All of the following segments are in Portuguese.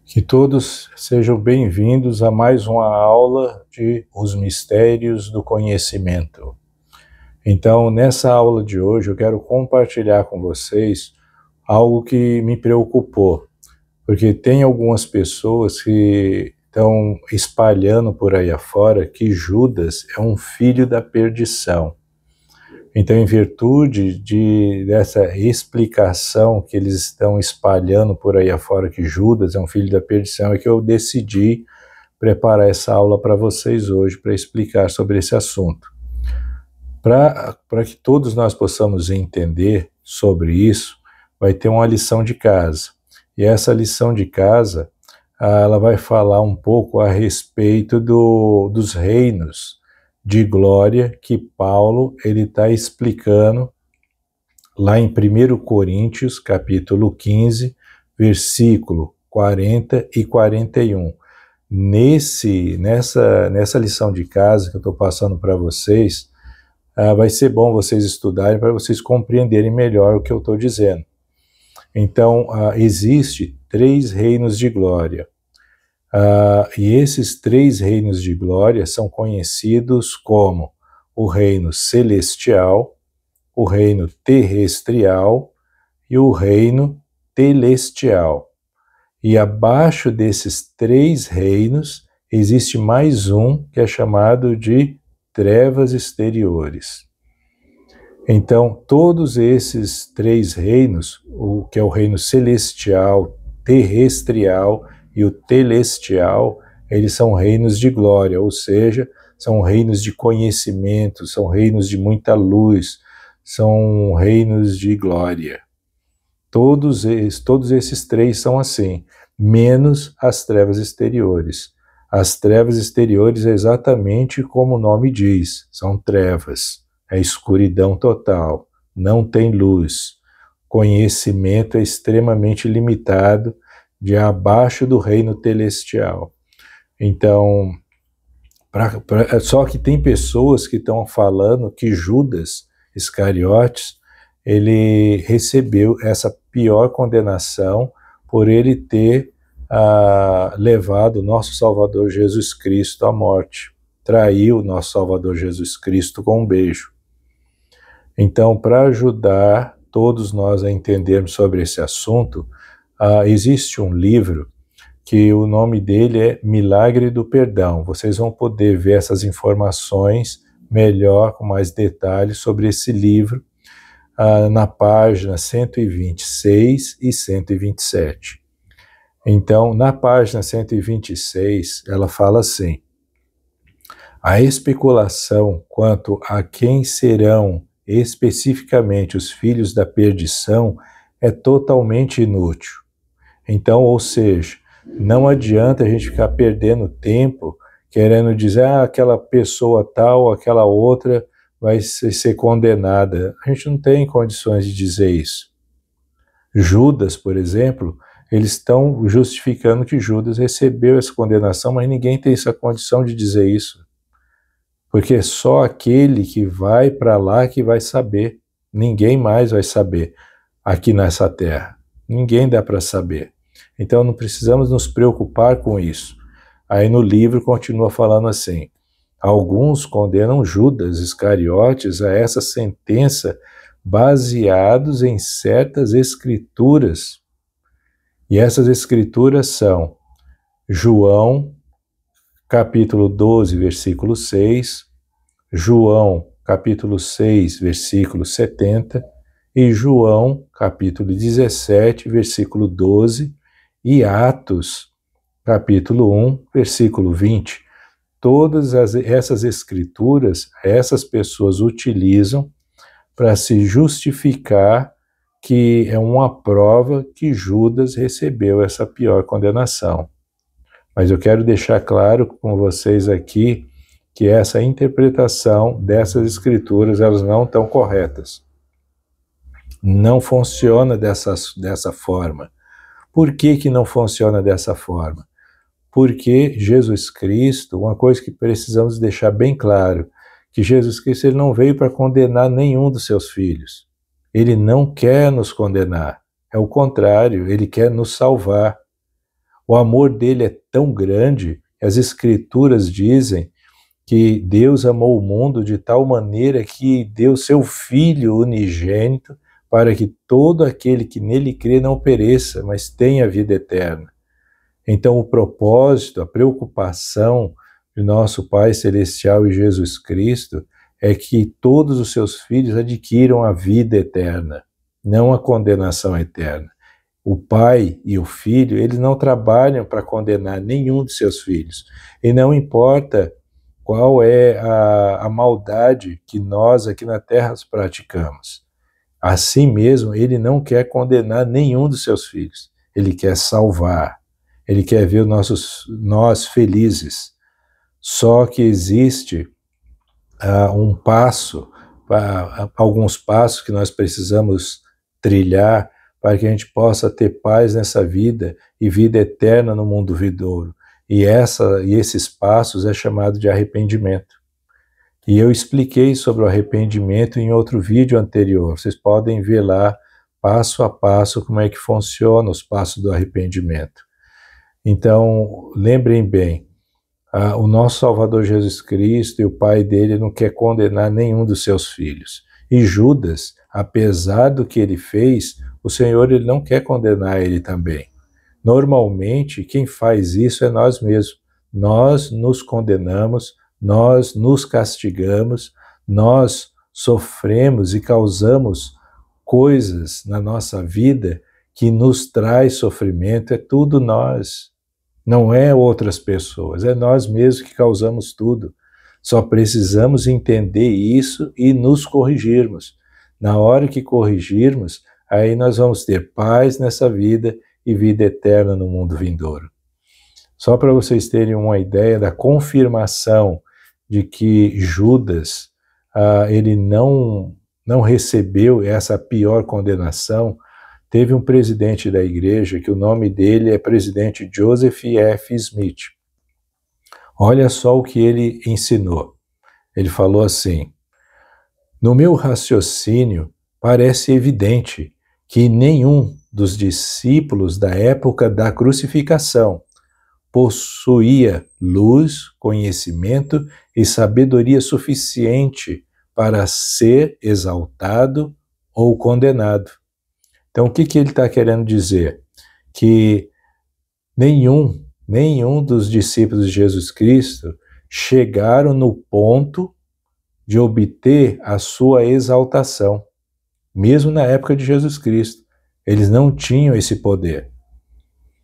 Que todos sejam bem-vindos a mais uma aula de Os Mistérios do Conhecimento. Então, nessa aula de hoje, eu quero compartilhar com vocês algo que me preocupou, porque tem algumas pessoas que estão espalhando por aí afora que Judas é um filho da perdição. Então, em virtude dessa explicação que eles estão espalhando por aí afora, que Judas é um filho da perdição, é que eu decidi preparar essa aula para vocês hoje, para explicar sobre esse assunto. Para que todos nós possamos entender sobre isso, vai ter uma lição de casa. E essa lição de casa, ela vai falar um pouco a respeito dos reinos de glória que Paulo está explicando lá em 1 Coríntios, capítulo 15, versículo 40 e 41. Nessa lição de casa que eu estou passando para vocês, vai ser bom vocês estudarem para vocês compreenderem melhor o que eu estou dizendo. Então, existe 3 reinos de glória. E esses 3 reinos de glória são conhecidos como o reino celestial, o reino terrestrial e o reino telestial. E abaixo desses 3 reinos existe mais um que é chamado de trevas exteriores. Então, todos esses 3 reinos, o que é o reino celestial, terrestrial e o telestial, eles são reinos de glória, ou seja, são reinos de conhecimento, são reinos de muita luz, são reinos de glória. Todos esses 3 são assim, menos as trevas exteriores. As trevas exteriores é exatamente como o nome diz, são trevas, é escuridão total, não tem luz. Conhecimento é extremamente limitado, de abaixo do reino celestial. Então, só que tem pessoas que estão falando que Judas Iscariotes, ele recebeu essa pior condenação por ele ter levado o nosso Salvador Jesus Cristo à morte. Traiu o nosso Salvador Jesus Cristo com um beijo. Então, para ajudar todos nós a entendermos sobre esse assunto, existe um livro que o nome dele é Milagre do Perdão. Vocês vão poder ver essas informações melhor, com mais detalhes sobre esse livro, na página 126 e 127. Então, na página 126, ela fala assim: a especulação quanto a quem serão especificamente os filhos da perdição é totalmente inútil. Então, ou seja, não adianta a gente ficar perdendo tempo querendo dizer aquela pessoa tal, aquela outra vai ser condenada. A gente não tem condições de dizer isso. Judas, por exemplo, eles estão justificando que Judas recebeu essa condenação, mas ninguém tem essa condição de dizer isso. Porque só aquele que vai para lá que vai saber. Ninguém mais vai saber aqui nessa terra. Ninguém dá para saber. Então não precisamos nos preocupar com isso. Aí no livro continua falando assim: alguns condenam Judas Iscariotes a essa sentença baseados em certas escrituras. E essas escrituras são João, capítulo 12, versículo 6, João, capítulo 6, versículo 70, e João, capítulo 17, versículo 12, e Atos, capítulo 1, versículo 20. Todas essas escrituras, essas pessoas utilizam para se justificar que é uma prova que Judas recebeu essa pior condenação. Mas eu quero deixar claro com vocês aqui que essa interpretação dessas escrituras, elas não estão corretas. Não funciona dessa forma. Por que não funciona dessa forma? Porque Jesus Cristo, uma coisa que precisamos deixar bem claro, que Jesus Cristo ele não veio para condenar nenhum dos seus filhos. Ele não quer nos condenar. É o contrário, ele quer nos salvar. O amor dele é tão grande, as Escrituras dizem que Deus amou o mundo de tal maneira que deu seu Filho unigênito para que todo aquele que nele crê não pereça, mas tenha vida eterna. Então o propósito, a preocupação de nosso Pai Celestial e Jesus Cristo é que todos os seus filhos adquiram a vida eterna, não a condenação eterna. O pai e o filho, eles não trabalham para condenar nenhum de seus filhos. E não importa qual é a maldade que nós aqui na terra praticamos. Assim mesmo, ele não quer condenar nenhum dos seus filhos. Ele quer salvar. Ele quer ver nós felizes. Só que existe um passo, alguns passos que nós precisamos trilhar para que a gente possa ter paz nessa vida e vida eterna no mundo vindouro. E esses passos é chamado de arrependimento. E eu expliquei sobre o arrependimento em outro vídeo anterior. Vocês podem ver lá, passo a passo, como é que funciona os passos do arrependimento. Então, lembrem bem, o nosso Salvador Jesus Cristo e o Pai dele não quer condenar nenhum dos seus filhos. E Judas, apesar do que ele fez, o Senhor ele não quer condenar ele também. Normalmente, quem faz isso é nós mesmos. Nós nos condenamos, nós nos castigamos, nós sofremos e causamos coisas na nossa vida que nos traz sofrimento. É tudo nós, não é outras pessoas, é nós mesmos que causamos tudo. Só precisamos entender isso e nos corrigirmos. Na hora que corrigirmos, aí nós vamos ter paz nessa vida e vida eterna no mundo vindouro. Só para vocês terem uma ideia da confirmação de que Judas ele não recebeu essa pior condenação, teve um presidente da igreja, que o nome dele é presidente Joseph F. Smith. Olha só o que ele ensinou. Ele falou assim: no meu raciocínio, parece evidente que nenhum dos discípulos da época da crucificação possuía luz, conhecimento e sabedoria suficiente para ser exaltado ou condenado. Então, o que ele está querendo dizer? Que nenhum dos discípulos de Jesus Cristo chegaram no ponto de obter a sua exaltação. Mesmo na época de Jesus Cristo, eles não tinham esse poder.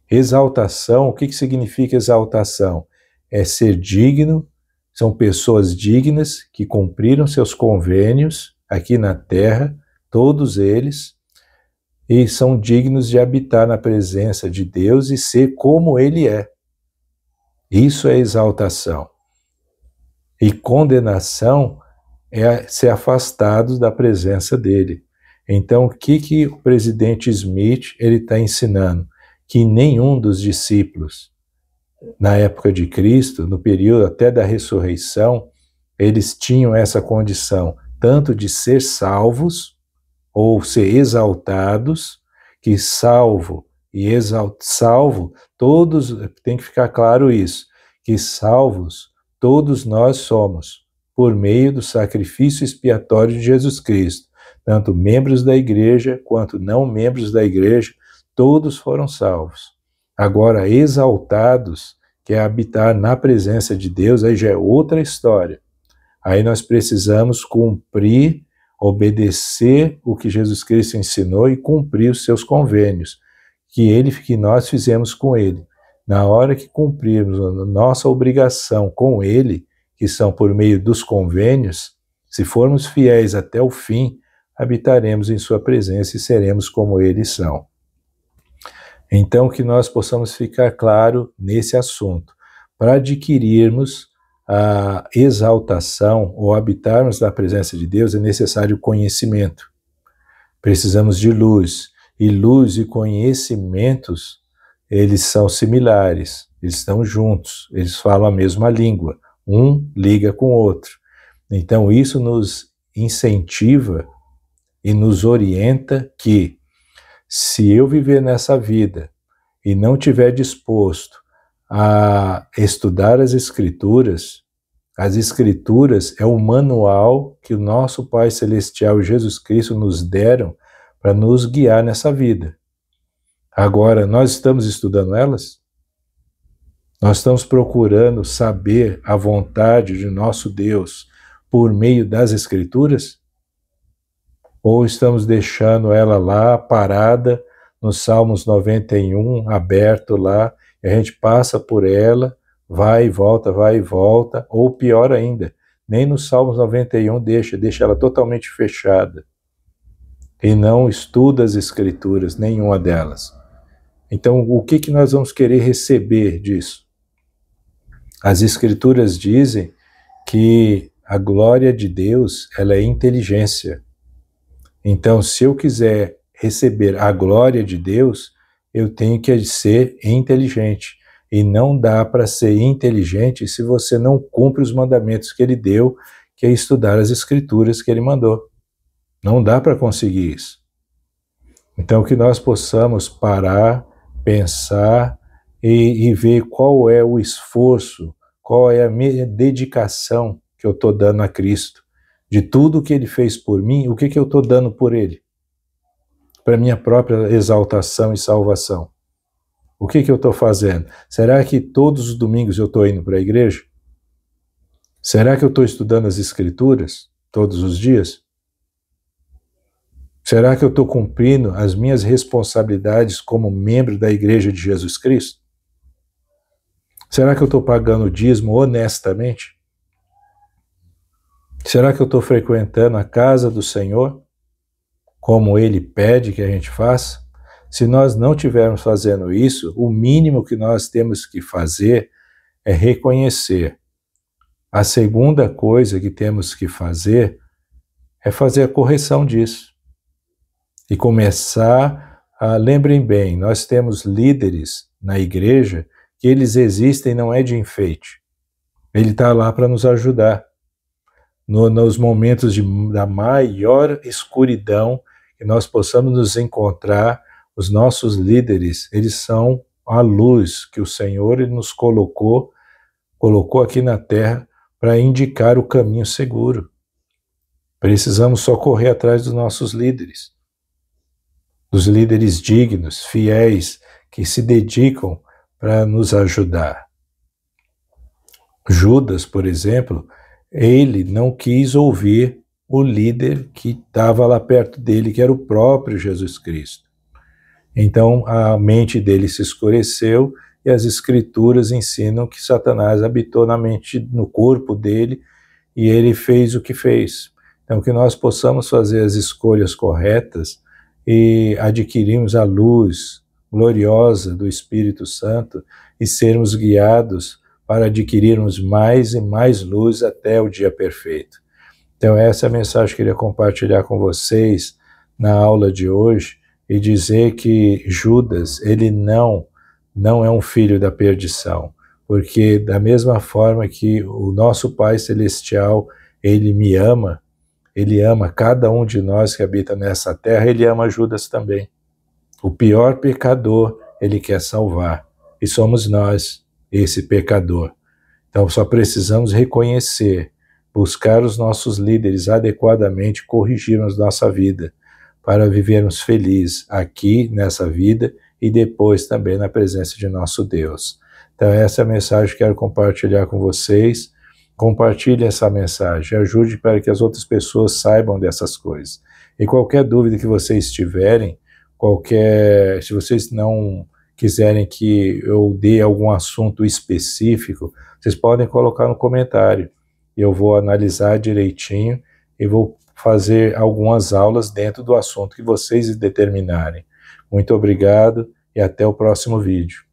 Exaltação, o que significa exaltação? É ser digno, são pessoas dignas que cumpriram seus convênios aqui na terra, todos eles, e são dignos de habitar na presença de Deus e ser como Ele é. Isso é exaltação. E condenação é ser afastados da presença dele. Então, o que o presidente Smith está ensinando? Que nenhum dos discípulos, na época de Cristo, no período até da ressurreição, eles tinham essa condição, tanto de ser salvos, ou ser exaltados, que salvo, todos, tem que ficar claro isso, que salvos todos nós somos, por meio do sacrifício expiatório de Jesus Cristo, tanto membros da igreja quanto não membros da igreja, todos foram salvos. Agora, exaltados, que é habitar na presença de Deus, aí já é outra história. Aí nós precisamos cumprir, obedecer o que Jesus Cristo ensinou e cumprir os seus convênios, que nós fizemos com Ele. Na hora que cumprirmos a nossa obrigação com Ele, que são por meio dos convênios, se formos fiéis até o fim, habitaremos em sua presença e seremos como eles são. Então, que nós possamos ficar claro nesse assunto. Para adquirirmos a exaltação ou habitarmos na presença de Deus, é necessário conhecimento. Precisamos de luz. E luz e conhecimentos, eles são similares, eles estão juntos, eles falam a mesma língua. Um liga com o outro. Então, isso nos incentiva e nos orienta que, se eu viver nessa vida e não estiver disposto a estudar as Escrituras é o manual que o nosso Pai Celestial e Jesus Cristo nos deram para nos guiar nessa vida. Agora, nós estamos estudando elas? Nós estamos procurando saber a vontade de nosso Deus por meio das Escrituras? Ou estamos deixando ela lá parada no Salmos 91, aberto lá, e a gente passa por ela, vai e volta, ou pior ainda, nem no Salmos 91 deixa ela totalmente fechada, e não estuda as Escrituras, nenhuma delas. Então, o que nós vamos querer receber disso? As Escrituras dizem que a glória de Deus, ela é inteligência. Então, se eu quiser receber a glória de Deus, eu tenho que ser inteligente. E não dá para ser inteligente se você não cumpre os mandamentos que Ele deu, que é estudar as Escrituras que Ele mandou. Não dá para conseguir isso. Então, que nós possamos parar, pensar e ver qual é o esforço, qual é a minha dedicação que eu estou dando a Cristo. De tudo que Ele fez por mim, o que eu estou dando por Ele? Para minha própria exaltação e salvação. O que eu estou fazendo? Será que todos os domingos eu estou indo para a igreja? Será que eu estou estudando as Escrituras todos os dias? Será que eu estou cumprindo as minhas responsabilidades como membro da Igreja de Jesus Cristo? Será que eu estou pagando o dízimo honestamente? Será que eu estou frequentando a casa do Senhor, como Ele pede que a gente faça? Se nós não estivermos fazendo isso, o mínimo que nós temos que fazer é reconhecer. A segunda coisa que temos que fazer é fazer a correção disso. E começar a... Lembrem bem, nós temos líderes na igreja que eles existem não é de enfeite. Ele está lá para nos ajudar. Nos momentos da maior escuridão, que nós possamos nos encontrar, os nossos líderes, eles são a luz que o Senhor ele nos colocou aqui na terra para indicar o caminho seguro. Precisamos só correr atrás dos nossos líderes, dos líderes dignos, fiéis, que se dedicam para nos ajudar. Judas, por exemplo, ele não quis ouvir o líder que estava lá perto dele, que era o próprio Jesus Cristo. Então a mente dele se escureceu e as Escrituras ensinam que Satanás habitou na mente, no corpo dele, e ele fez o que fez. Então que nós possamos fazer as escolhas corretas e adquirirmos a luz gloriosa do Espírito Santo e sermos guiados para adquirirmos mais e mais luz até o dia perfeito. Então essa é a mensagem que eu queria compartilhar com vocês na aula de hoje e dizer que Judas, ele não é um filho da perdição, porque da mesma forma que o nosso Pai Celestial, ele me ama, ele ama cada um de nós que habita nessa terra, ele ama Judas também. O pior pecador, ele quer salvar, e somos nós, esse pecador. Então só precisamos reconhecer, buscar os nossos líderes adequadamente, corrigirmos nossa vida, para vivermos felizes aqui nessa vida e depois também na presença de nosso Deus. Então essa é a mensagem que quero compartilhar com vocês. Compartilhe essa mensagem, ajude para que as outras pessoas saibam dessas coisas. E qualquer dúvida que vocês tiverem, se vocês não quiserem que eu dê algum assunto específico, vocês podem colocar no comentário. Eu vou analisar direitinho e vou fazer algumas aulas dentro do assunto que vocês determinarem. Muito obrigado e até o próximo vídeo.